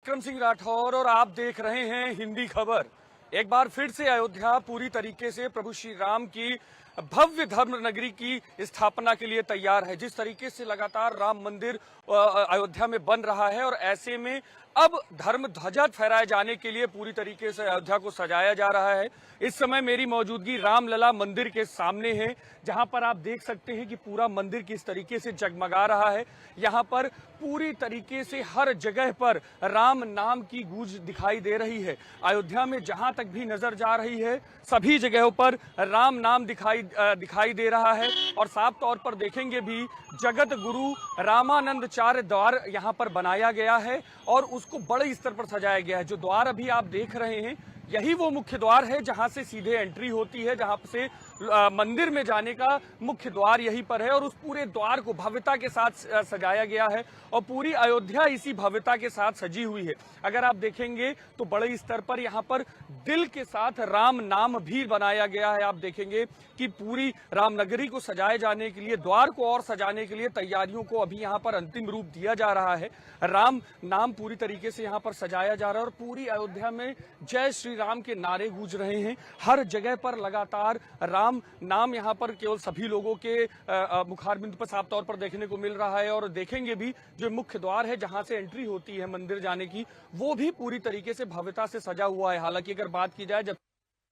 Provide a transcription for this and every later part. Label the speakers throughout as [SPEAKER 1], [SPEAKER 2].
[SPEAKER 1] विक्रम सिंह राठौर और आप देख रहे हैं हिंदी खबर। एक बार फिर से अयोध्या पूरी तरीके से प्रभु श्री राम की भव्य धर्म नगरी की स्थापना के लिए तैयार है। जिस तरीके से लगातार राम मंदिर अयोध्या में बन रहा है और ऐसे में अब धर्म ध्वजा फहराए जाने के लिए पूरी तरीके से अयोध्या को सजाया जा रहा है। इस समय मेरी मौजूदगी रामलला मंदिर के सामने है, जहां पर आप देख सकते हैं कि पूरा मंदिर किस तरीके से जगमगा रहा है। यहां पर पूरी तरीके से हर जगह पर राम नाम की गूंज दिखाई दे रही है। अयोध्या में जहां तक भी नजर जा रही है सभी जगहों पर राम नाम दिखाई दे रहा है। और साफ तौर पर देखेंगे भी जगत गुरु रामानंदाचार्य द्वार यहां पर बनाया गया है और उसको बड़े स्तर पर सजाया गया है। जो द्वार अभी आप देख रहे हैं यही वो मुख्य द्वार है जहां से सीधे एंट्री होती है, जहां से मंदिर में जाने का मुख्य द्वार यहीं पर है। और उस पूरे द्वार को भव्यता के साथ सजाया गया है और पूरी अयोध्या इसी भव्यता के साथ सजी हुई है। अगर आप देखेंगे तो बड़े स्तर पर यहाँ पर दिल के साथ राम नाम भी बनाया गया है। आप देखेंगे कि पूरी रामनगरी को सजाए जाने के लिए, द्वार को और सजाने के लिए तैयारियों को अभी यहाँ पर अंतिम रूप दिया जा रहा है। राम नाम पूरी तरीके से यहाँ पर सजाया जा रहा है और पूरी अयोध्या में जय श्री राम के नारे गूंज रहे हैं। हर जगह पर लगातार राम नाम यहाँ पर केवल सभी लोगों के मुखारबिंद पर साफ तौर पर देखने को मिल रहा है। और देखेंगे भी जो मुख्य द्वार है जहां से एंट्री होती है मंदिर जाने की, वो भी पूरी तरीके से भव्यता से सजा हुआ है। हालांकि अगर बात की जाए जब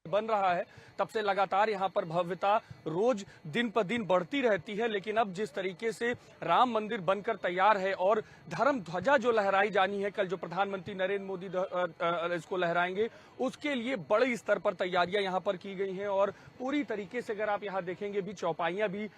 [SPEAKER 1] बन रहा है तब से लगातार यहाँ पर भव्यता रोज दिन पर दिन बढ़ती रहती है, लेकिन अब जिस तरीके से राम मंदिर बनकर तैयार है और धर्म ध्वजा जो लहराई जानी है, कल जो प्रधानमंत्री नरेंद्र मोदी इसको लहराएंगे, उसके लिए बड़े स्तर पर तैयारियां यहाँ पर की गई हैं। और पूरी तरीके से अगर आप यहाँ देखेंगे भी चौपाइयां भी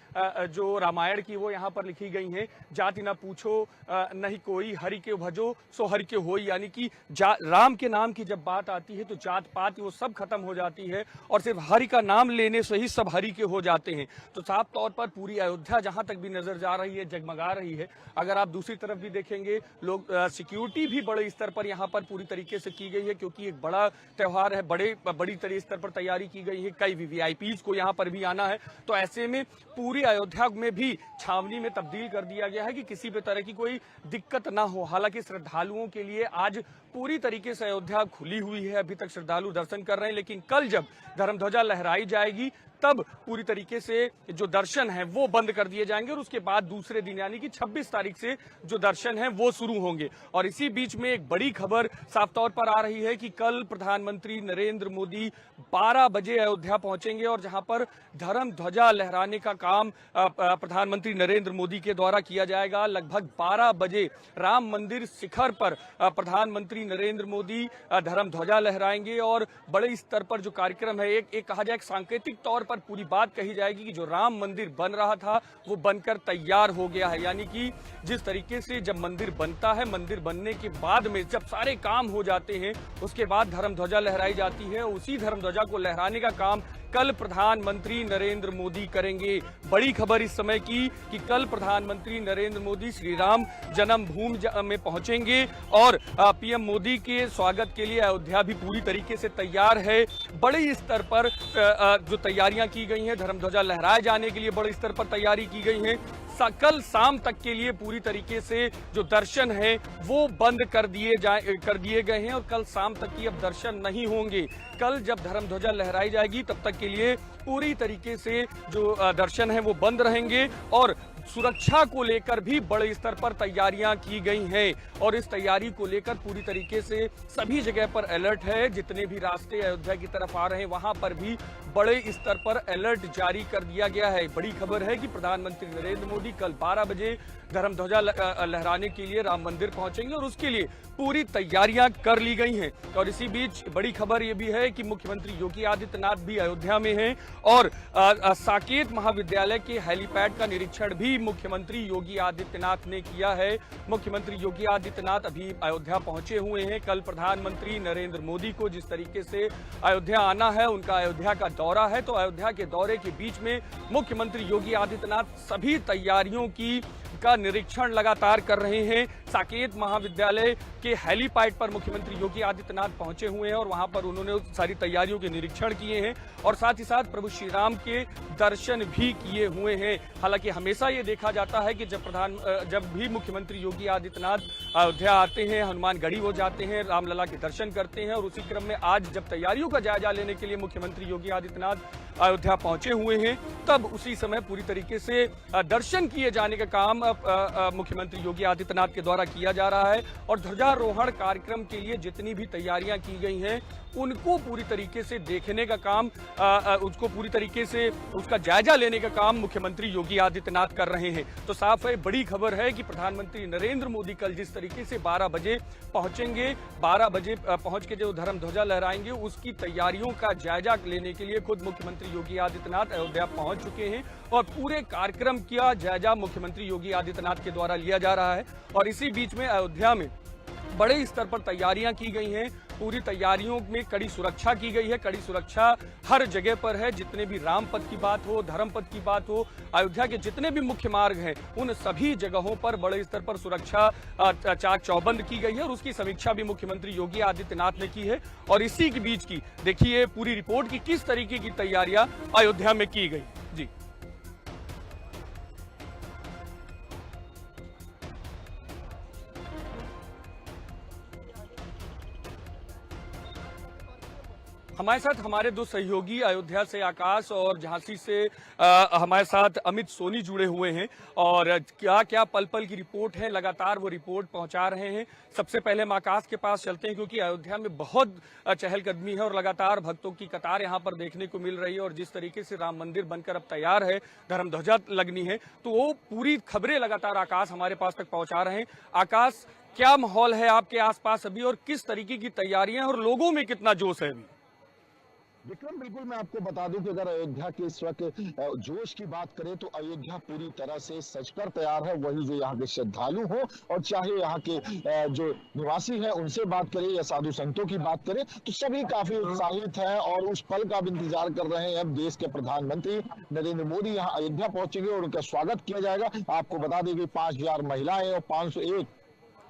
[SPEAKER 1] जो रामायण की वो यहाँ पर लिखी गई हैं। जाति ना पूछो नहीं कोई, हरि के भजो सो हरि के होई, यानी कि राम के नाम की जब बात आती है तो जात पात वो सब खत्म हो जाती है और सिर्फ हरि का नाम लेने से ही सब हरि के हो जाते हैं। तो साफ तौर पर पूरी अयोध्या जहां तक भी नजर जा रही है जगमगा रही है। अगर आप दूसरी तरफ भी देखेंगे लोग सिक्योरिटी भी बड़े स्तर पर यहां पर पूरी तरीके से की गई है, क्योंकि एक बड़ा त्योहार है, बड़ी स्तर पर तैयारी की गई है। कई वीवीआईपीज को यहां पर भी आना है, तो ऐसे में पूरी अयोध्या में भी छावनी में तब्दील कर दिया गया है कि किसी भी तरह की कोई दिक्कत ना हो। हालांकि श्रद्धालुओं के लिए आज पूरी तरीके से अयोध्या खुली हुई है, अभी तक श्रद्धालु दर्शन कर रहे हैं, लेकिन कल जब धर्मध्वजा लहराई जाएगी तब पूरी तरीके से जो दर्शन है वो बंद कर दिए जाएंगे और उसके बाद दूसरे दिन यानी कि 26 तारीख से जो दर्शन है वो शुरू होंगे। और इसी बीच में एक बड़ी खबर साफ तौर पर आ रही है कि कल प्रधानमंत्री नरेंद्र मोदी 12 बजे अयोध्या पहुंचेंगे और जहां पर धर्म ध्वजा लहराने का काम प्रधानमंत्री नरेंद्र मोदी के द्वारा किया जाएगा। लगभग 12 बजे राम मंदिर शिखर पर प्रधानमंत्री नरेंद्र मोदी धर्म ध्वजा लहराएंगे और बड़े स्तर पर जो कार्यक्रम है, एक कहा जाए सांकेतिक तौर पर पूरी बात कही जाएगी कि जो राम मंदिर बन रहा था वो बनकर तैयार हो गया है। यानी कि जिस तरीके से जब मंदिर बनता है, मंदिर बनने के बाद में जब सारे काम हो जाते हैं उसके बाद धर्म ध्वजा लहराई जाती है। उसी धर्म ध्वजा को लहराने का काम कल प्रधानमंत्री नरेंद्र मोदी करेंगे। बड़ी खबर इस समय की कि कल प्रधानमंत्री नरेंद्र मोदी श्री राम जन्मभूमि में पहुंचेंगे और पीएम मोदी के स्वागत के लिए अयोध्या भी पूरी तरीके से तैयार है। बड़े स्तर पर जो तैयारियां की गई हैं, धर्म ध्वजा लहराए जाने के लिए बड़े स्तर पर तैयारी की गई है। कल शाम तक के लिए पूरी तरीके से जो दर्शन है वो बंद कर दिए गए हैं और कल शाम तक की अब दर्शन नहीं होंगे। कल जब धर्म ध्वजा लहराई जाएगी तब तक के लिए पूरी तरीके से जो दर्शन है वो बंद रहेंगे और सुरक्षा को लेकर भी बड़े स्तर पर तैयारियां की गई हैं। और इस तैयारी को लेकर पूरी तरीके से सभी जगह पर अलर्ट है। जितने भी रास्ते अयोध्या की तरफ आ रहे हैं वहां पर भी बड़े स्तर पर अलर्ट जारी कर दिया गया है। बड़ी खबर है कि प्रधानमंत्री नरेंद्र मोदी कल 12 बजे धर्म ध्वजा लहराने के लिए राम मंदिर पहुंचेंगे और उसके लिए पूरी तैयारियां कर ली गई हैं। और इसी बीच बड़ी खबर यह भी है कि मुख्यमंत्री योगी आदित्यनाथ भी अयोध्या में हैं और साकेत महाविद्यालय के हेलीपैड का निरीक्षण भी मुख्यमंत्री योगी आदित्यनाथ ने किया है। मुख्यमंत्री योगी आदित्यनाथ अभी अयोध्या पहुंचे हुए हैं। कल प्रधानमंत्री नरेंद्र मोदी को जिस तरीके से अयोध्या आना है, उनका अयोध्या का दौरा है, तो अयोध्या के दौरे के बीच में मुख्यमंत्री योगी आदित्यनाथ सभी तैयारियों का निरीक्षण लगातार कर रहे हैं। साकेत महाविद्यालय के हेलीपैड पर मुख्यमंत्री योगी आदित्यनाथ पहुंचे हुए हैं और वहां पर उन्होंने सारी तैयारियों के निरीक्षण किए हैं और साथ ही साथ प्रभु श्री राम के दर्शन भी किए हुए हैं। हालांकि हमेशा ये देखा जाता है कि जब भी मुख्यमंत्री योगी आदित्यनाथ अयोध्या आते हैं, हनुमानगढ़ी वो जाते हैं, रामलला के दर्शन करते हैं और उसी क्रम में आज जब तैयारियों का जायजा लेने के लिए मुख्यमंत्री योगी आदित्यनाथ अयोध्या पहुंचे हुए हैं, तब उसी समय पूरी तरीके से दर्शन किए जाने का काम मुख्यमंत्री योगी आदित्यनाथ के द्वारा किया जा रहा है और ध्वजारोहण कार्यक्रम के लिए जितनी भी तैयारियां की गई हैं उनको पूरी तरीके से देखने का काम, उसको पूरी तरीके से उसका जायजा लेने का काम मुख्यमंत्री योगी आदित्यनाथ कर रहे हैं। तो साफ है, बड़ी खबर है कि प्रधानमंत्री नरेंद्र मोदी कल जिस तरीके से 12 बजे पहुंचेंगे, 12 बजे पहुंच के जो धर्म ध्वजा लहराएंगे उसकी तैयारियों का जायजा लेने के लिए खुद मुख्यमंत्री योगी आदित्यनाथ अयोध्या पहुंच चुके हैं और पूरे कार्यक्रम का जायजा मुख्यमंत्री योगी आदित्यनाथ के द्वारा लिया जा रहा है। और इसी बीच में अयोध्या में बड़े स्तर पर तैयारियां की गई हैं। पूरी तैयारियों में कड़ी सुरक्षा की गई है। कड़ी सुरक्षा हर जगह पर है। जितने भी राम पथ की बात हो, धर्म पथ की बात हो, अयोध्या के जितने भी मुख्य मार्ग हैं उन सभी जगहों पर बड़े स्तर पर सुरक्षा चाक चौबंद की गई है और उसकी समीक्षा भी मुख्यमंत्री योगी आदित्यनाथ ने की है। और इसी के बीच की देखिए पूरी रिपोर्ट की किस तरीके की तैयारियां अयोध्या में की गई। जी हमारे साथ हमारे दो सहयोगी अयोध्या से आकाश और झांसी से हमारे साथ अमित सोनी जुड़े हुए हैं और क्या क्या पल पल की रिपोर्ट है, लगातार वो रिपोर्ट पहुंचा रहे हैं। सबसे पहले हम आकाश के पास चलते हैं क्योंकि अयोध्या में बहुत चहलकदमी है और लगातार भक्तों की कतार यहां पर देखने को मिल रही है और जिस तरीके से राम मंदिर बनकर अब तैयार है, धर्म ध्वजा लगनी है, तो वो पूरी खबरें लगातार आकाश हमारे पास तक पहुंचा रहे हैं। आकाश, क्या माहौल है आपके आसपास अभी और किस तरीके की तैयारियां और लोगों में कितना जोश है अभी?
[SPEAKER 2] विक्रम, बिल्कुल मैं आपको बता दूं कि अगर अयोध्या के इस वक्त जोश की बात करें तो अयोध्या पूरी तरह से सजकर तैयार है। वही जो यहाँ के श्रद्धालु हो और चाहे यहाँ के जो निवासी हैं उनसे बात करें या साधु संतों की बात करें तो सभी काफी उत्साहित हैं और उस पल का भी इंतजार कर रहे हैं। अब देश के प्रधानमंत्री नरेंद्र मोदी यहाँ अयोध्या पहुंचेंगे और उनका स्वागत किया जाएगा। आपको बता दें कि 5000 महिलाएं और 501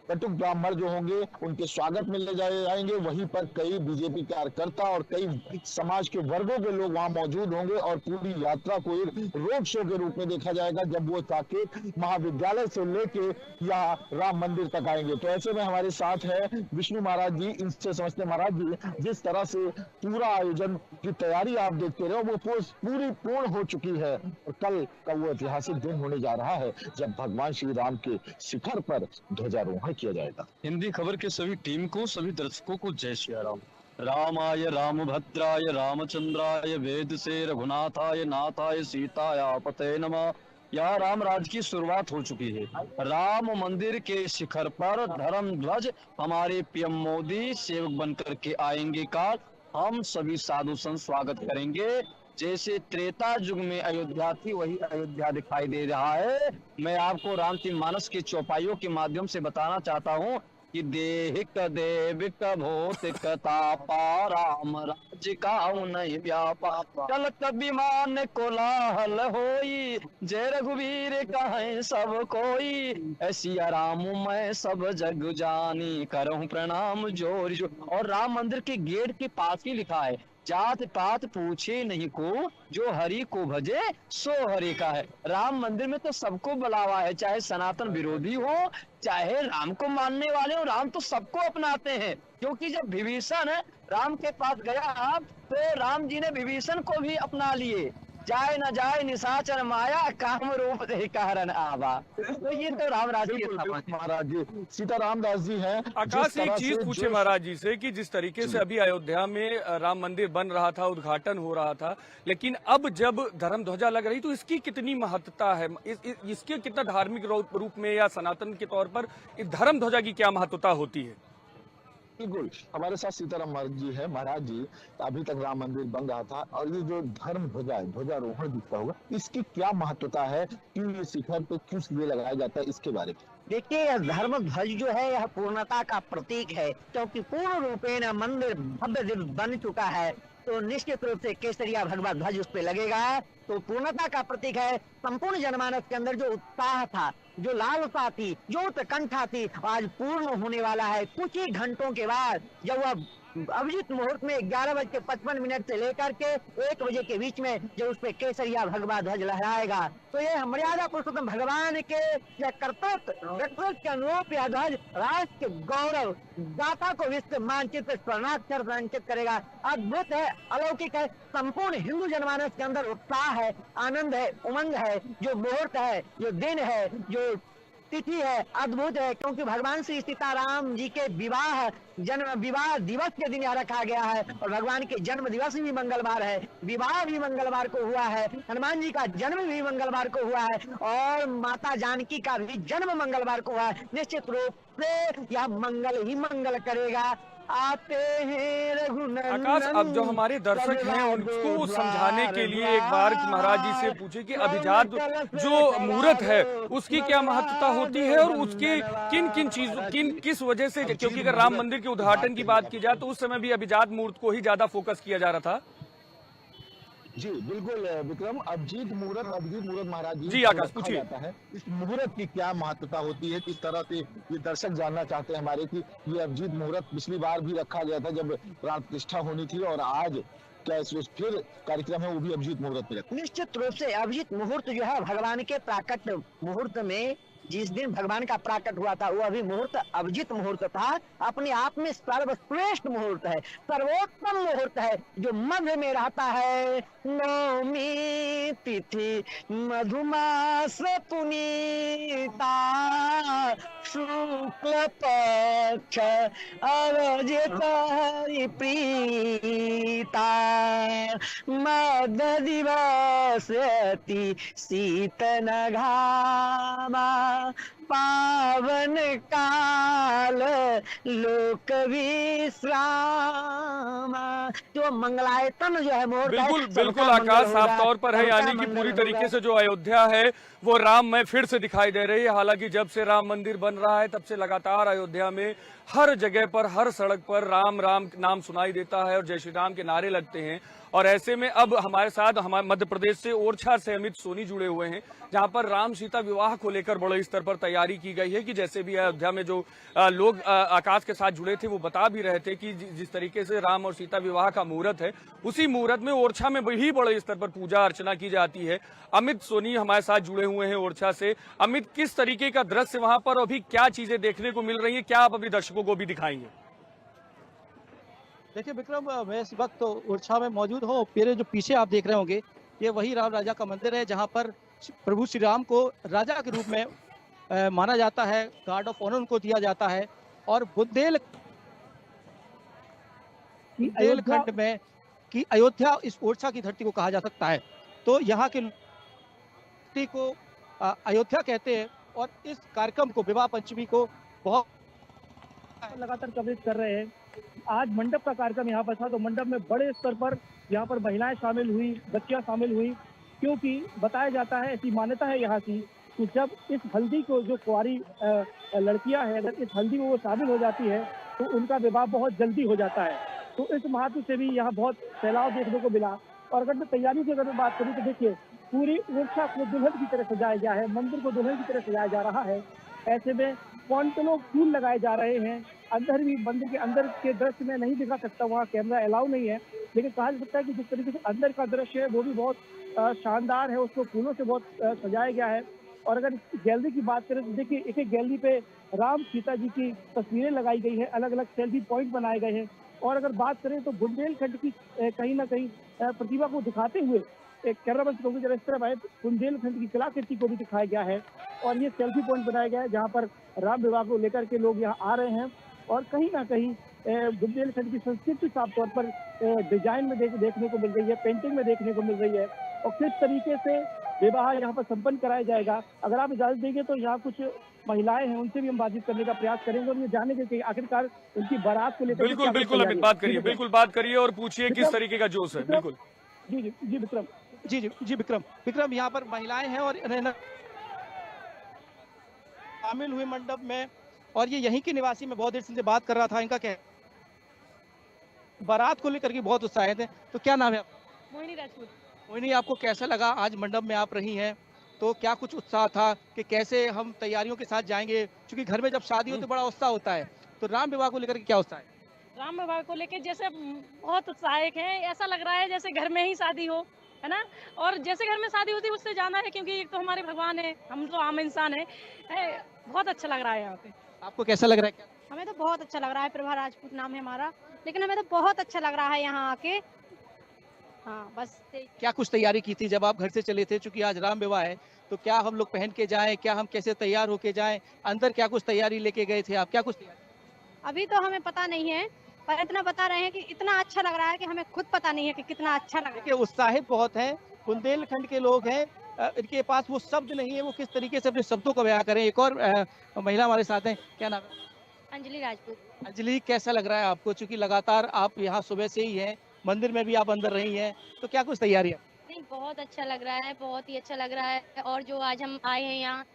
[SPEAKER 2] कटुक ब्राह्मण जो होंगे उनके स्वागत में ले जाए जाएंगे। वहीं पर कई बीजेपी कार्यकर्ता और कई समाज के वर्गों के लोग वहां मौजूद होंगे और पूरी यात्रा को एक रोड शो के रूप में देखा जाएगा जब वो साकेत महाविद्यालय से लेके यहाँ राम मंदिर तक आएंगे। तो ऐसे में हमारे साथ है विष्णु महाराज जी। इनसे समझते महाराज जी, जिस तरह से पूरा आयोजन की तैयारी आप देखते रहे वो पूरी पूर्ण हो चुकी है और कल का वो ऐतिहासिक दिन होने जा रहा है जब भगवान श्री राम के शिखर पर ध्वजारोहण किया जाएगा।
[SPEAKER 3] हिंदी खबर के सभी टीम को, सभी दर्शकों को जय श्री राम। रामाय रामभद्राय रामचंद्राय वेद से रघुनाथाय नाथाय सीताया पते नमः। यहाँ राम राज की शुरुआत हो चुकी है। राम मंदिर के शिखर पर धर्म ध्वज हमारे पीएम मोदी सेवक बनकर के आएंगे। काल हम सभी साधु संत स्वागत करेंगे। जैसे त्रेता युग में अयोध्या थी वही अयोध्या दिखाई दे रहा है। मैं आपको रामचरितमानस के चौपाइयों के माध्यम से बताना चाहता हूँ कि देहिक देविक भौतिक तापा राम राज्य का नहीं व्यापा। चलत विमान कोलाहल होई जय रघुवीर कहें सब कोई। ऐसिया राम मैं सब जग जानी करहूं प्रणाम जोर जोर। और राम मंदिर के गेट के पास ही लिखा है, जात पात पूछे नहीं को जो हरि को भजे सो हरि का है। राम मंदिर में तो सबको बुलावा है, चाहे सनातन विरोधी हो चाहे राम को मानने वाले हो। राम तो सबको अपनाते हैं क्योंकि जब विभीषण राम के पास गया तो राम जी ने विभीषण को भी अपना लिए। जाए न जाए निशाचर माया काम रूप दे कारण आवा। तो ये तो राम राज की
[SPEAKER 2] महाराज जी सीताराम दास जी हैं।
[SPEAKER 1] आकाश, एक चीज पूछे महाराज जी से कि जिस तरीके से अभी अयोध्या में राम मंदिर बन रहा था, उद्घाटन हो रहा था, लेकिन अब जब धर्म ध्वजा लग रही तो इसकी कितनी महत्ता है? इसके कितना धार्मिक रूप में या सनातन के तौर पर इस धर्म ध्वजा की क्या महत्वता होती है?
[SPEAKER 2] बिल्कुल, हमारे साथ सीताराम जी है। महाराज जी, अभी तक राम मंदिर बन रहा था और ये जो धर्म ध्वजा है, ध्वजारोहण दिखता होगा, इसकी क्या महत्वता है, क्यों ये शिखर पे किस लिए लगाया जाता है, इसके बारे में?
[SPEAKER 4] देखिए, यह धर्म ध्वज जो है यह पूर्णता का प्रतीक है क्योंकि पूर्ण रूपेण मंदिर भव्य दिव्य बन चुका है। तो निश्चित रूप से केसरिया भगवा ध्वज उस पे लगेगा। तो पूर्णता का प्रतीक है। संपूर्ण जनमानस के अंदर जो उत्साह था, जो लालसा थी, जो उत्कंठा थी, आज पूर्ण होने वाला है। कुछ ही घंटों के बाद जब वह अभिजीत मुहूर्त में 11:55 से लेकर के 1 बजे के बीच में जब उस पे केसरिया भगवा ध्वज लहराएगा, तो ये मर्यादा पुरुषोत्तम भगवान के यह कर्तव्य व्यक्तित्व के अनुरूप यह ध्वज राष्ट्र के गौरव गाथा को विश्व मानचित्र स्वर्णाक्षर से अंकित करेगा। अद्भुत है, अलौकिक है। संपूर्ण हिंदू जनमानस के अंदर उत्साह है, आनंद है, उमंग है। जो मुहूर्त है, जो दिन है, जो तिथि है, अद्भुत है। क्योंकि भगवान श्री सीताराम जी के विवाह दिवस के दिन यहाँ रखा गया है और भगवान के जन्म दिवस भी मंगलवार है, विवाह भी मंगलवार को हुआ है, हनुमान जी का जन्म भी मंगलवार को हुआ है और माता जानकी का भी जन्म मंगलवार को हुआ है। निश्चित रूप से यह मंगल ही मंगल करेगा। आते हैं रघुनंदन।
[SPEAKER 1] आकाश, अब जो हमारे दर्शक हैं उनको समझाने के लिए एक बार महाराज जी से पूछे कि अभिजात जो मुहूर्त है उसकी क्या महत्ता होती है और उसके किन किन चीजों किस वजह से, क्योंकि अगर राम मंदिर के उद्घाटन की बात की जाए तो उस समय भी अभिजात मुहूर्त को ही ज्यादा फोकस किया जा रहा था।
[SPEAKER 2] जी बिल्कुल विक्रम, अभिजीत मुहूर्त महाराज
[SPEAKER 1] जी आकाश पूछिए।
[SPEAKER 2] जाता है, इस मुहूर्त की क्या महत्ता होती है, किस तरह से ये दर्शक जानना चाहते हैं हमारे कि ये अभिजीत मुहूर्त पिछली बार भी रखा गया था जब प्राण प्रतिष्ठा होनी थी और आज क्या इस फिर कार्यक्रम है वो भी अभिजीत मुहूर्त में?
[SPEAKER 4] निश्चित रूप से अभिजीत मुहूर्त जो है भगवान के प्राकट मुहूर्त में जिस दिन भगवान का प्राकट हुआ था वो अभी मुहूर्त अभिजीत मुहूर्त था। अपने आप में सर्वश्रेष्ठ मुहूर्त है, सर्वोत्तम मुहूर्त है जो मध्य में रहता है। नवमी तिथि मधुमास पुनीता शुक्ल पक्ष अरजित प्रीता मद दिवस अति शीतन घामा पावन काल लोक विश्राम। जो मंगलायतन जो है मोर
[SPEAKER 1] बिल्कुल बिल्कुल आकाश, साफ तौर पर है, यानी कि पूरी तरीके से जो अयोध्या है वो राममय फिर से दिखाई दे रही है। हालांकि जब से राम मंदिर बन रहा है तब से लगातार अयोध्या में हर जगह पर, हर सड़क पर राम राम नाम सुनाई देता है और जय श्री राम के नारे लगते हैं। और ऐसे में अब हमारे साथ हमारे मध्य प्रदेश से ओरछा से अमित सोनी जुड़े हुए हैं, जहां पर राम सीता विवाह को लेकर बड़े स्तर पर तैयारी की गई है। कि जैसे भी अयोध्या में जो लोग आकाश के साथ जुड़े थे वो बता भी रहे थे कि जिस तरीके से राम और सीता विवाह का मुहूर्त है, उसी मुहूर्त में ओरछा में भी बड़े स्तर पर पूजा अर्चना की जाती है। अमित सोनी हमारे साथ जुड़े हुए हैं ओरछा से। अमित, किस तरीके का दृश्य वहां पर अभी क्या चीजें देखने को मिल रही है, क्या आप अपने दर्शकों को भी दिखाएंगे?
[SPEAKER 5] देखिए विक्रम, मैं इस वक्त तो ओरछा में मौजूद हूँ। मेरे जो पीछे आप देख रहे होंगे ये वही राम राजा का मंदिर है जहाँ पर प्रभु श्री राम को राजा के रूप में माना जाता है, गार्ड ऑफ ऑनर उनको दिया जाता है। और बुंदेलखंड में कि अयोध्या इस ओरछा की धरती को कहा जा सकता है। तो यहाँ की धरती को अयोध्या कहते हैं और इस कार्यक्रम को, विवाह पंचमी को, बहुत लगातार कवरेज कर रहे हैं। आज मंडप का कार्यक्रम यहाँ पर था, तो मंडप में बड़े स्तर पर यहाँ पर महिलाएं शामिल हुई, बच्चियां शामिल हुई, क्योंकि बताया जाता है, ऐसी मान्यता है यहाँ की कि जब इस हल्दी को, जो कुंवारी लड़कियां हैं, अगर इस हल्दी में वो शामिल हो जाती है तो उनका विवाह बहुत जल्दी हो जाता है। तो इस महत्व से भी यहाँ बहुत फैलाव देखने को मिला। और अगर मैं तैयारी की अगर बात करूँ तो देखिए पूरी ओरछा को दुल्हन की तरह सजाया गया है, मंदिर को दुल्हन की तरह सजाया जा रहा है। ऐसे में क्वांटलों फूल लगाए जा रहे हैं। अंदर भी, मंदिर के अंदर के दृश्य में नहीं दिखा सकता, वहाँ कैमरा अलाउ नहीं है, लेकिन कहा जा सकता है कि जिस तरीके से अंदर का दृश्य है वो भी बहुत शानदार है, उसको फूलों से बहुत सजाया गया है। और अगर गैलरी की बात करें तो देखिए एक एक गैलरी पे राम सीता जी की तस्वीरें लगाई गई है, अलग अलग सेल्फी पॉइंट बनाए गए हैं। और अगर बात करें तो बुंदेलखंड की कहीं ना कहीं प्रतिभा को दिखाते हुए एक कैमरामैन से जरा इस तरफ आए, बुंदेलखंड की कलाकृति को भी दिखाया गया है। और ये सेल्फी पॉइंट बनाया गया है जहाँ पर राम विवाह को लेकर के लोग यहाँ आ रहे हैं। और कहीं ना कहीं बुंदेलखंड की संस्कृति साफ तौर पर डिजाइन में देखने को मिल रही है, पेंटिंग में देखने को मिल रही है। और किस तरीके से विवाह यहाँ पर संपन्न कराया जाएगा, अगर आप इजाजत देंगे तो यहाँ कुछ महिलाएं हैं, उनसे भी हम बातचीत करने का प्रयास करेंगे और ये जानने के कि आखिरकार उनकी बारात को लेकर।
[SPEAKER 1] बिल्कुल बिल्कुल अमित, बात करिए, बिल्कुल बात करिए और पूछिए किस तरीके का जोश है। बिल्कुल
[SPEAKER 5] जी विक्रम, जी विक्रम, यहाँ पर महिलाएं हैं और शामिल हुए मंडप में। और ये यहीं के निवासी, मैं बहुत देर से बात कर रहा था, इनका क्या बारात को लेकर के बहुत उत्साहित हैं। तो क्या नाम है आपका?
[SPEAKER 6] मोहिनी राजपूत।
[SPEAKER 5] मोहिनी, आपको कैसा लगा आज मंडप में आप रही हैं, तो क्या कुछ उत्साह था कि कैसे हम तैयारियों के साथ जाएंगे? क्योंकि घर में जब शादी हो तो बड़ा उत्साह होता है, तो राम विवाह को लेकर के क्या उत्साह है?
[SPEAKER 6] राम विवाह को लेके जैसे बहुत उत्साहित है, ऐसा लग रहा है जैसे घर में ही शादी हो, है ना। और जैसे घर में शादी होती है उससे ज्यादा है, क्योंकि एक तो हमारे भगवान है, हम तो आम इंसान है। बहुत अच्छा लग रहा है यहाँ पे।
[SPEAKER 5] आपको कैसा लग रहा है? क्या
[SPEAKER 6] हमें तो बहुत अच्छा लग रहा है। प्रभा राजपूत नाम है हमारा, लेकिन हमें तो बहुत अच्छा लग रहा है यहाँ आके। हाँ बस
[SPEAKER 5] क्या कुछ तैयारी की थी जब आप घर से चले थे? चूंकि आज राम विवाह है, तो क्या हम लोग पहन के जाएं, क्या हम कैसे तैयार होके जाएं, अंदर क्या कुछ तैयारी लेके गए थे आप? क्या कुछ तैयारी?
[SPEAKER 6] अभी तो हमें पता नहीं है, पर इतना बता रहे हैं कि इतना अच्छा लग रहा है कि हमें खुद पता नहीं है कि कितना अच्छा लग रहा
[SPEAKER 5] देखिए, उत्साहित बहुत है, बुंदेलखंड के लोग हैं। इनके पास वो शब्द नहीं है, वो किस तरीके से अपने शब्दों को बयां करें। एक और महिला हमारे साथ हैं, क्या नाम है?
[SPEAKER 6] है। अंजलि राजपूत।
[SPEAKER 5] अंजलि, कैसा लग रहा है आपको? चूंकि लगातार आप यहाँ सुबह से ही हैं, मंदिर में भी आप अंदर रही हैं, तो क्या कुछ तैयारी है?
[SPEAKER 6] नहीं, बहुत अच्छा लग रहा है, बहुत ही अच्छा लग रहा है। और जो आज हम आए हैं यहाँ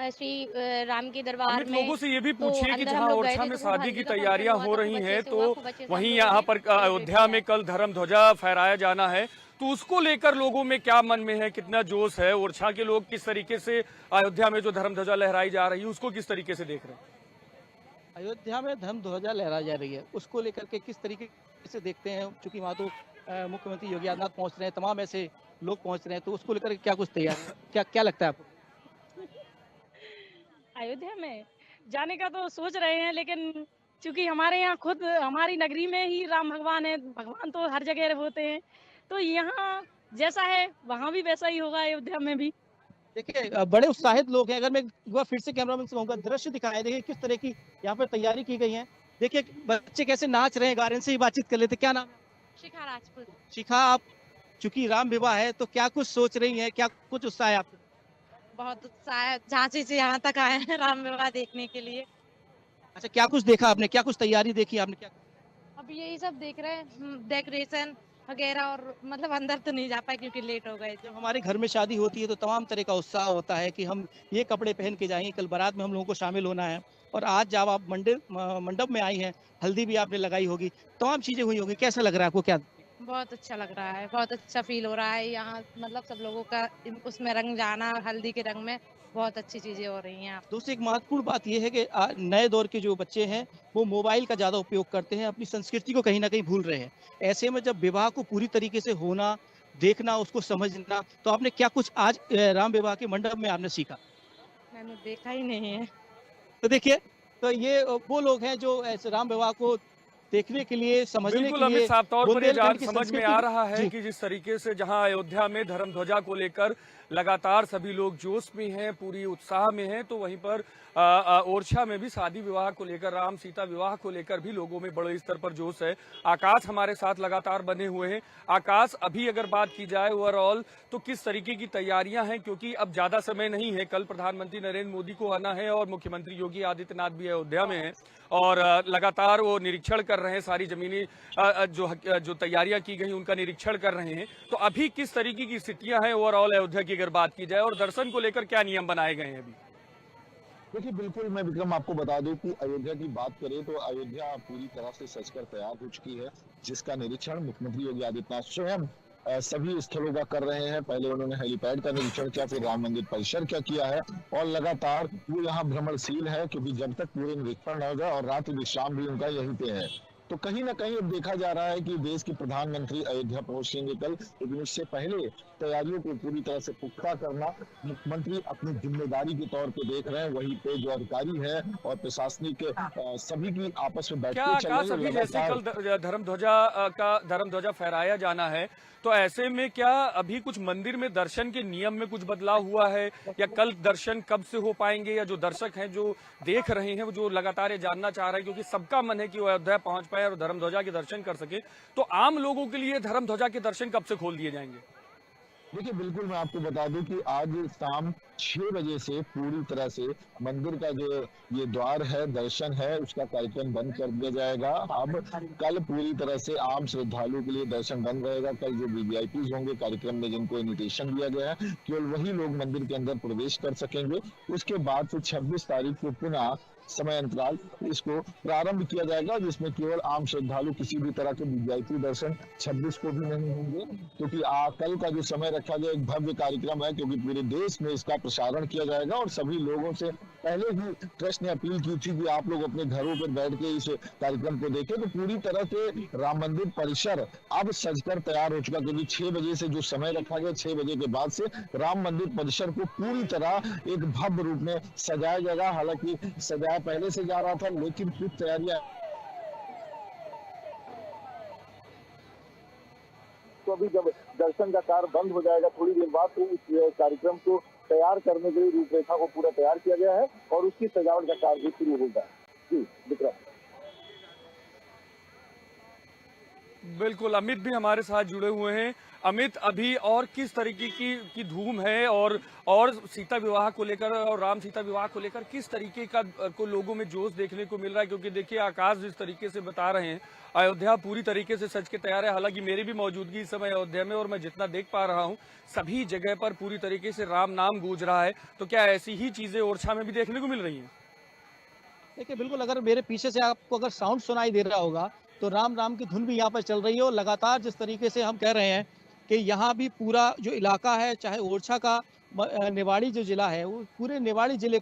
[SPEAKER 6] श्री राम के दरबार
[SPEAKER 1] अमित,
[SPEAKER 6] में,
[SPEAKER 1] लोगों से ये भी
[SPEAKER 6] तो
[SPEAKER 1] पूछिए कि
[SPEAKER 6] अंदर
[SPEAKER 1] जहां
[SPEAKER 6] हम लोग गए
[SPEAKER 1] ओरछा
[SPEAKER 6] थे
[SPEAKER 1] में
[SPEAKER 6] तो वो
[SPEAKER 1] शादी
[SPEAKER 6] हल्दी
[SPEAKER 1] की
[SPEAKER 6] का
[SPEAKER 1] तैयारियां
[SPEAKER 6] फंक्शन
[SPEAKER 1] हो
[SPEAKER 6] हुआ था,
[SPEAKER 1] रही
[SPEAKER 6] खूब
[SPEAKER 1] हैं,
[SPEAKER 6] अच्छे से हुआ,
[SPEAKER 1] तो
[SPEAKER 6] खूब अच्छे से
[SPEAKER 1] वहीं
[SPEAKER 6] हम
[SPEAKER 1] यहाँ
[SPEAKER 6] लोगों
[SPEAKER 1] पर
[SPEAKER 6] ने
[SPEAKER 1] अयोध्या में कल धर्म ध्वजा फहराया जाना है, तो उसको लेकर लोगों में क्या मन में है, कितना जोश है? ओरछा के लोग किस तरीके से अयोध्या में जो धर्म ध्वजा लहराई जा रही है उसको किस तरीके से देख रहे हैं?
[SPEAKER 5] अयोध्या में धर्म ध्वजा लहराई जा रही है, उसको लेकर के किस तरीके से देखते हैं? चूंकि वहाँ तो मुख्यमंत्री योगी आदित्यनाथ पहुंच रहे हैं, तमाम ऐसे लोग पहुंच रहे हैं, तो उसको लेकर के क्या कुछ तैयारी है? क्या क्या लगता है आपको?
[SPEAKER 6] अयोध्या में जाने का तो सोच रहे हैं, लेकिन चूंकि हमारे यहाँ खुद हमारी नगरी में ही राम भगवान है, भगवान तो हर जगह होते हैं, तो यहाँ जैसा है वहाँ भी वैसा ही होगा, अयोध्या में भी।
[SPEAKER 5] देखिए, बड़े उत्साहित लोग हैं। अगर मैं एक बार फिर से कैमरामैन से कहूंगा, दृश्य दिखाएं, देखिए किस तरह की यहाँ पर तैयारी की गई है। देखिए बच्चे कैसे नाच रहे हैं, गा रहे हैं। इनसे ही बातचीत कर लेते। क्या नाम है?
[SPEAKER 6] शिखा राजपूत।
[SPEAKER 5] शिखा, आप चूंकि राम विवाह है, तो क्या कुछ सोच रही हैं, क्या कुछ उत्साह है आपको?
[SPEAKER 6] बहुत उत्साह है, झांसी से यहाँ तक आए हैं राम विवाह देखने के लिए।
[SPEAKER 5] अच्छा, क्या कुछ देखा आपने, क्या कुछ तैयारी देखी आपने? क्या
[SPEAKER 6] अब यही सब देख रहे हैं, डेकोरेशन वगैरह, और मतलब अंदर तो नहीं जा पाए क्योंकि लेट हो गए थे।
[SPEAKER 5] जब हमारे घर में शादी होती है तो तमाम तरह का उत्साह होता है कि हम ये कपड़े पहन के जाएंगे, कल बारात में हम लोगों को शामिल होना है। और आज जब आप मंडप में आई हैं, हल्दी भी आपने लगाई होगी, तमाम चीजें हुई होगी, कैसा लग रहा है आपको? क्या
[SPEAKER 6] बहुत अच्छा लग रहा है, बहुत अच्छा फील हो रहा है यहाँ, मतलब सब लोगों का उसमें रंग जाना, हल्दी के रंग में बहुत अच्छी चीजें हो रही हैं।
[SPEAKER 5] दूसरी एक महत्वपूर्ण बात यह है कि नए दौर के जो बच्चे हैं वो मोबाइल का ज़्यादा उपयोग करते हैं, अपनी संस्कृति को कहीं ना कहीं भूल रहे हैं। ऐसे में जब विवाह को पूरी तरीके से होना, देखना, उसको समझना, तो आपने क्या कुछ आज राम विवाह के मंडप में आपने सीखा?
[SPEAKER 6] मैंने देखा ही नहीं है।
[SPEAKER 5] तो देखिए, तो ये वो लोग हैं जो ऐसे राम विवाह को देखने के लिए, समझने
[SPEAKER 1] बिल्कुल
[SPEAKER 5] के लिए
[SPEAKER 1] अमित, साफ तौर पर ये
[SPEAKER 5] बुंदेलखंड की
[SPEAKER 1] समझ में
[SPEAKER 5] संस्कृति
[SPEAKER 1] आ रहा है
[SPEAKER 5] जी।
[SPEAKER 1] कि जिस तरीके से जहां अयोध्या में धर्म ध्वजा को लेकर लगातार सभी लोग जोश में हैं, पूरी उत्साह में हैं, तो वहीं पर ओरछा में भी शादी विवाह को लेकर, राम सीता विवाह को लेकर भी लोगों में बड़े स्तर पर जोश है। आकाश हमारे साथ लगातार बने हुए हैं। आकाश, अभी अगर बात की जाए ओवरऑल तो किस तरीके की तैयारियां हैं? क्योंकि अब ज्यादा समय नहीं है, कल प्रधानमंत्री नरेंद्र मोदी को आना है और मुख्यमंत्री योगी आदित्यनाथ भी अयोध्या में हैं और लगातार वो निरीक्षण कर रहे हैं, सारी जमीनी जो तैयारियां की गई उनका निरीक्षण कर रहे हैं। तो अभी किस तरीके की स्थितियां हैं ओवरऑल अयोध्या की अगर बात की जाए, और दर्शन को लेकर क्या नियम बनाए गए हैं अभी?
[SPEAKER 2] देखिए, बिल्कुल मैं विक्रम आपको बता दूं कि अयोध्या की बात करें तो अयोध्या पूरी तरह से सजकर तैयार हो चुकी है, जिसका निरीक्षण मुख्यमंत्री योगी आदित्यनाथ स्वयं सभी स्थलों का कर रहे हैं। पहले उन्होंने हेलीपैड का निरीक्षण किया, फिर राम मंदिर परिसर का किया है, और लगातार वो यहाँ भ्रमणशील है, क्योंकि जब तक पूरे निरीक्षण न हो जाए, और रात्रि विश्राम भी उनका यहीं पे है। तो कहीं ना कहीं अब देखा जा रहा है कि देश के प्रधानमंत्री अयोध्या पहुंचेंगे कल, लेकिन उससे पहले तैयारियों को पूरी तरह से पुख्ता करना मुख्यमंत्री अपनी जिम्मेदारी के तौर पे देख रहे हैं। वहीं पे जो अधिकारी है और प्रशासनिक सभी की आपस में
[SPEAKER 1] क्या
[SPEAKER 2] बैठकें चल
[SPEAKER 1] आकाश,
[SPEAKER 2] रही
[SPEAKER 1] अभी
[SPEAKER 2] है
[SPEAKER 1] जैसे कल धर्म ध्वजा फहराया जाना है, तो ऐसे में क्या अभी कुछ मंदिर में दर्शन के नियम में कुछ बदलाव हुआ है, या कल दर्शन कब से हो पाएंगे, या जो दर्शक हैं जो देख रहे हैं वो जो लगातार ये जानना चाह रहे हैं, क्योंकि सबका मन है कि वो अयोध्या पहुंच पाए और धर्म ध्वजा के दर्शन कर सके, तो आम लोगों के लिए धर्म ध्वजा के दर्शन कब से खोल दिए जाएंगे?
[SPEAKER 2] देखिए, बिल्कुल मैं आपको बता दूं कि आज शाम 6 बजे से पूरी तरह से मंदिर का जो ये द्वार है, दर्शन है, उसका कार्यक्रम बंद कर दिया जाएगा। अब कल पूरी तरह से आम श्रद्धालुओं के लिए दर्शन बंद रहेगा। कल जो वीवीआईपी होंगे कार्यक्रम में, जिनको इन्विटेशन दिया गया है, केवल वही लोग मंदिर के अंदर प्रवेश कर सकेंगे। उसके बाद फिर 26 तारीख को पुनः समय अंतराल इसको प्रारंभ किया जाएगा, जिसमें केवल आम श्रद्धालु, किसी भी तरह के वीआईपी दर्शन 26 को भी नहीं होंगे, क्योंकि कल का जो समय रखा गया एक भव्य कार्यक्रम है, क्योंकि पूरे देश में इसका प्रसारण किया जाएगा। और सभी लोगों से पहले ही ट्रस्ट ने अपील की थी कि आप लोग अपने घरों पर बैठ के इस कार्यक्रम को देखें। तो पूरी तरह से राम मंदिर परिसर अब सजकर तैयार हो चुका, क्योंकि 6 बजे से जो समय रखा गया, 6 बजे के बाद से राम मंदिर परिसर को पूरी तरह एक भव्य रूप में सजाया जाएगा। हालांकि सजाया पहले से जा रहा था, लेकिन कुछ तैयारियां तो अभी जब दर्शन का कार्य बंद हो जाएगा थोड़ी देर बाद, तो इस कार्यक्रम को तैयार करने के लिए रूपरेखा को पूरा तैयार किया गया है और उसकी सजावट का कार्य भी शुरू होगा। जी विक्रम।
[SPEAKER 1] बिल्कुल, अमित भी हमारे साथ जुड़े हुए हैं। अमित, अभी और किस तरीके की धूम है और सीता विवाह को लेकर और राम सीता विवाह को लेकर किस तरीके का को लोगों में जोश देखने को मिल रहा है? क्योंकि देखिए आकाश जिस तरीके से बता रहे हैं, अयोध्या पूरी तरीके से सज के तैयार है। हालांकि मेरी भी मौजूदगी इस समय अयोध्या में और मैं जितना देख पा रहा हूं, सभी जगह पर पूरी तरीके से राम नाम गूंज रहा है। तो क्या ऐसी ही चीजें ओरछा में भी देखने को मिल रही हैं?
[SPEAKER 5] देखिए बिल्कुल, अगर मेरे पीछे से आपको अगर साउंड सुनाई दे रहा होगा तो राम नाम की धुन भी यहाँ पर चल रही है। और लगातार जिस तरीके से हम कह रहे हैं कि यहाँ भी पूरा जो इलाका है, चाहे ओरछा का निवाड़ी जो जिला है, वो पूरे निवाड़ी जिले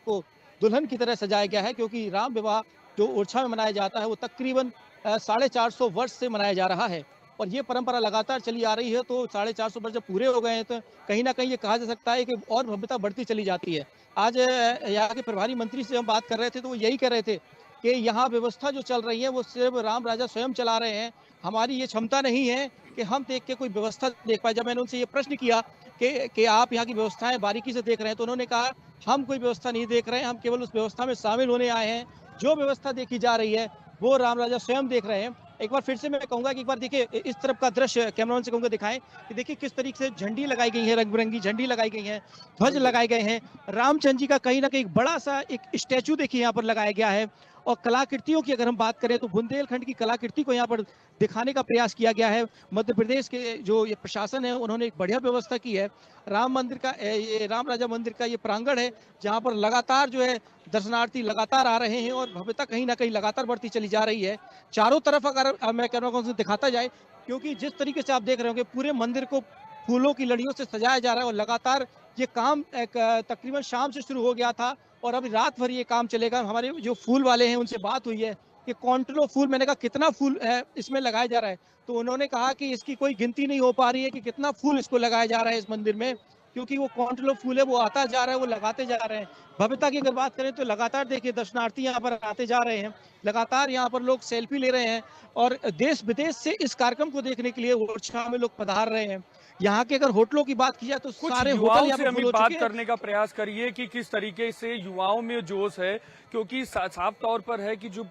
[SPEAKER 5] को दुल्हन की तरह सजाया गया है। क्योंकि राम विवाह जो ओरछा में मनाया जाता है वो तकरीबन 450 वर्ष से मनाया जा रहा है और ये परंपरा लगातार चली आ रही है। तो 450 वर्ष जब पूरे हो गए हैं तो कहीं ना कहीं ये कहा जा सकता है कि और भव्यता बढ़ती चली जाती है। आज यहाँ के प्रभारी मंत्री से हम बात कर रहे थे तो वो यही कह रहे थे कि यहाँ व्यवस्था जो चल रही है वो सिर्फ राम राजा स्वयं चला रहे हैं, हमारी ये क्षमता नहीं है कि हम देख के कोई व्यवस्था देख पाए। जब मैंने उनसे ये प्रश्न किया कि आप यहाँ की व्यवस्थाएं बारीकी से देख रहे हैं, तो उन्होंने कहा हम कोई व्यवस्था नहीं देख रहे हैं, हम केवल उस व्यवस्था में शामिल होने आए हैं। जो व्यवस्था देखी जा रही है वो राम राजा स्वयं देख रहे हैं। एक बार फिर से मैं कहूंगा कि एक बार देखिए इस तरफ का दृश्य कैमरामैन से कहूंगा दिखाएं कि देखिए किस तरीके से झंडी लगाई गई है, रंग बिरंगी झंडी लगाई गई है, ध्वज लगाए गए हैं। रामचंद्र जी का कहीं ना कहीं बड़ा सा एक स्टैचू देखिए यहाँ पर लगाया गया है। और कलाकृतियों की अगर हम बात करें तो बुंदेलखंड की कलाकृति को यहाँ पर दिखाने का प्रयास किया गया है। मध्य प्रदेश के जो ये प्रशासन है उन्होंने एक बढ़िया व्यवस्था की है। राम मंदिर का ये राम राजा मंदिर का ये प्रांगण है जहाँ पर लगातार जो है दर्शनार्थी लगातार आ रहे हैं और भव्यता कहीं ना कहीं लगातार बढ़ती चली जा रही है। चारों तरफ अगर मैं कह रहा हूँ दिखाता जाए, क्योंकि जिस तरीके से आप देख रहे होंगे पूरे मंदिर को फूलों की लड़ियों से सजाया जा रहा है और लगातार ये काम तकरीबन शाम से शुरू हो गया था और अभी रात भर ये काम चलेगा। हमारे जो फूल वाले हैं उनसे बात हुई है कि क्वांटलों फूल, मैंने कहा कितना फूल है इसमें लगाया जा रहा है, तो उन्होंने कहा कि इसकी कोई गिनती नहीं हो पा रही है कि कितना फूल इसको लगाया जा रहा है इस मंदिर में, क्योंकि वो क्वांटलों फूल है वो आता जा रहा है, वो लगाते जा रहे हैं। भव्यता की अगर बात करें तो लगातार देखिए दर्शनार्थी यहाँ पर आते जा रहे हैं, लगातार यहाँ पर लोग सेल्फी ले रहे हैं और देश विदेश से इस कार्यक्रम को देखने के लिए ओरछा में लोग पधार रहे हैं। यहाँ के अगर होटलों की बात की जाए तो सारे होटल यहाँ पर
[SPEAKER 1] बात करने का प्रयास करिए कि किस तरीके से युवाओं में जोश है, क्योंकि साफ तौर पर है कि जो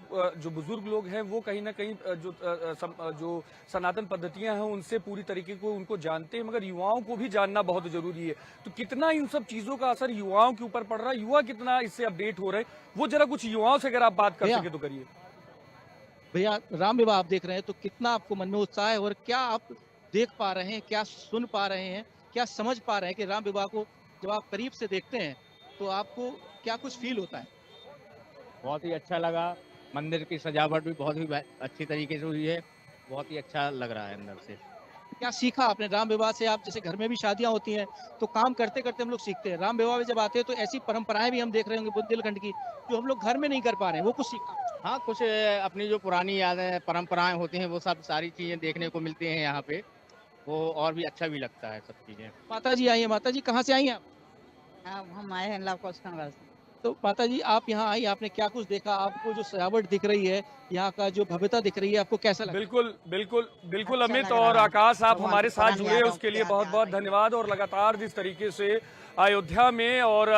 [SPEAKER 1] बुजुर्ग लोग हैं वो कहीं ना कहीं जो सनातन पद्धतियां हैं उनसे पूरी तरीके को उनको जानते हैं, मगर युवाओं को भी जानना बहुत जरूरी है। तो कितना इन सब चीजों का असर युवाओं के ऊपर पड़ रहा है, युवा कितना इससे अपडेट हो रहे हैं, वो जरा कुछ युवाओं से अगर आप बात कर सके तो करिए।
[SPEAKER 5] भैया राम विवाह आप देख रहे हैं तो कितना आपको मन में उत्साह है और क्या आप देख पा रहे हैं, क्या सुन पा रहे हैं, क्या समझ पा रहे हैं कि राम विवाह को जब आप करीब से देखते हैं तो आपको क्या कुछ फील होता है?
[SPEAKER 7] बहुत ही अच्छा लगा, मंदिर की सजावट भी बहुत ही अच्छी तरीके से हुई है, बहुत ही अच्छा लग रहा है अंदर से।
[SPEAKER 5] क्या सीखा आपने राम विवाह से? आप जैसे घर में भी शादियां होती हैं तो काम करते करते हम लोग सीखते हैं, राम विवाह में जब आते हैं तो ऐसी परंपराएं भी हम देख रहे होंगे बुंदेलखंड की जो हम लोग घर में नहीं कर पा रहे हैं, वो कुछ सीखा?
[SPEAKER 7] हाँ, कुछ अपनी जो पुरानी यादें परंपराएं होती हैं वो सब सारी चीजें देखने को मिलती हैं यहाँ पे, वो और भी अच्छा भी लगता है सब चीजें।
[SPEAKER 5] माता जी आई है, माता जी कहाँ से आई हैं आप?
[SPEAKER 8] हम आए हैं लवकुशनगर से।
[SPEAKER 5] तो माता जी आप यहाँ आई, आपने क्या कुछ देखा? आपको जो सजावट दिख रही है, यहाँ का जो भव्यता दिख रही है, आपको कैसा लगा?
[SPEAKER 1] बिल्कुल बिल्कुल बिल्कुल
[SPEAKER 8] अच्छा
[SPEAKER 1] अमित
[SPEAKER 8] लग
[SPEAKER 1] और
[SPEAKER 8] रहा है।
[SPEAKER 1] आकाश, आप
[SPEAKER 8] भगवान
[SPEAKER 1] हमारे
[SPEAKER 8] की
[SPEAKER 1] साथ
[SPEAKER 8] पुरानी
[SPEAKER 1] जुड़े हैं
[SPEAKER 8] यादों
[SPEAKER 1] उसके
[SPEAKER 8] की
[SPEAKER 1] लिए
[SPEAKER 8] याद
[SPEAKER 1] बहुत
[SPEAKER 8] आ
[SPEAKER 1] बहुत
[SPEAKER 8] रही है।
[SPEAKER 1] धन्यवाद। और लगातार जिस तरीके से अयोध्या में और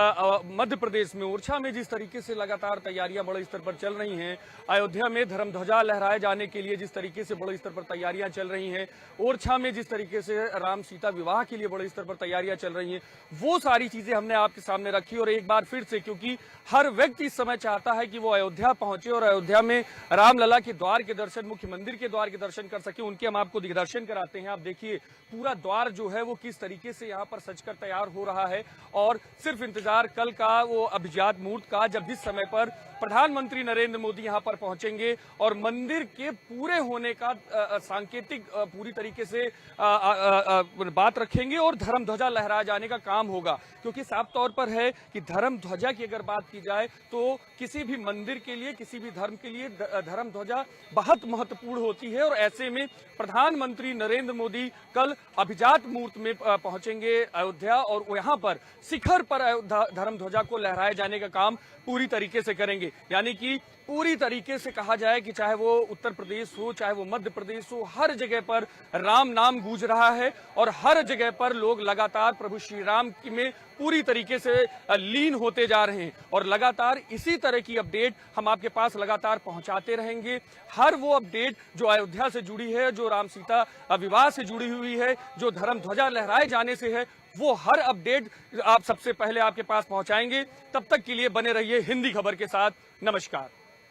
[SPEAKER 1] मध्य प्रदेश में ओरछा में जिस तरीके से लगातार तैयारियां बड़े स्तर पर चल रही हैं, अयोध्या में धर्म ध्वजा लहराए जाने के लिए जिस तरीके से बड़े स्तर पर तैयारियां चल रही हैं, ओरछा में जिस तरीके से राम सीता विवाह के लिए बड़े स्तर पर तैयारियां चल रही हैं, वो सारी चीजें हमने आपके सामने रखी। और एक बार फिर से, क्योंकि हर व्यक्ति इस समय चाहता है कि वो अयोध्या पहुंचे और अयोध्या में रामलला के द्वार के दर्शन, मुख्य मंदिर के द्वार के दर्शन कर सके, उनके हम आपको दर्शन कराते हैं। आप देखिए पूरा द्वार जो है वो किस तरीके से यहाँ पर सजकर तैयार हो रहा है और सिर्फ इंतजार कल का वो अभिजात मुहूर्त का, जब जिस समय पर प्रधानमंत्री नरेंद्र मोदी यहां पर पहुंचेंगे और मंदिर के पूरे होने का सांकेतिक पूरी तरीके से बात रखेंगे और धर्म ध्वजा लहराए जाने का काम होगा। क्योंकि साफ तौर पर है कि धर्म ध्वजा की अगर बात की जाए तो किसी भी मंदिर के लिए, किसी भी धर्म के लिए धर्म ध्वजा बहुत महत्वपूर्ण होती है। और ऐसे में प्रधानमंत्री नरेंद्र मोदी कल अभिजात मूर्त में पहुंचेंगे अयोध्या और यहां पर शिखर पर धर्म ध्वजा को लहराए जाने का काम पूरी तरीके से करेंगे। यानी कि पूरी तरीके से कहा जाए कि चाहे वो उत्तर प्रदेश हो, चाहे वो मध्य प्रदेश हो, हर जगह पर राम नाम गूंज रहा है और हर जगह पर लोग लगातार प्रभु श्री राम में पूरी तरीके से लीन होते जा रहे हैं। और लगातार इसी तरह की अपडेट हम आपके पास लगातार पहुंचाते रहेंगे। हर वो अपडेट जो अयोध्या से जुड़ी है, जो राम सीता विवाह से जुड़ी हुई है, जो धर्म ध्वजा लहराए जाने से है, वो हर अपडेट आप सबसे पहले आपके पास पहुंचाएंगे। तब तक के लिए बने रहिए हिंदी खबर के साथ। नमस्कार।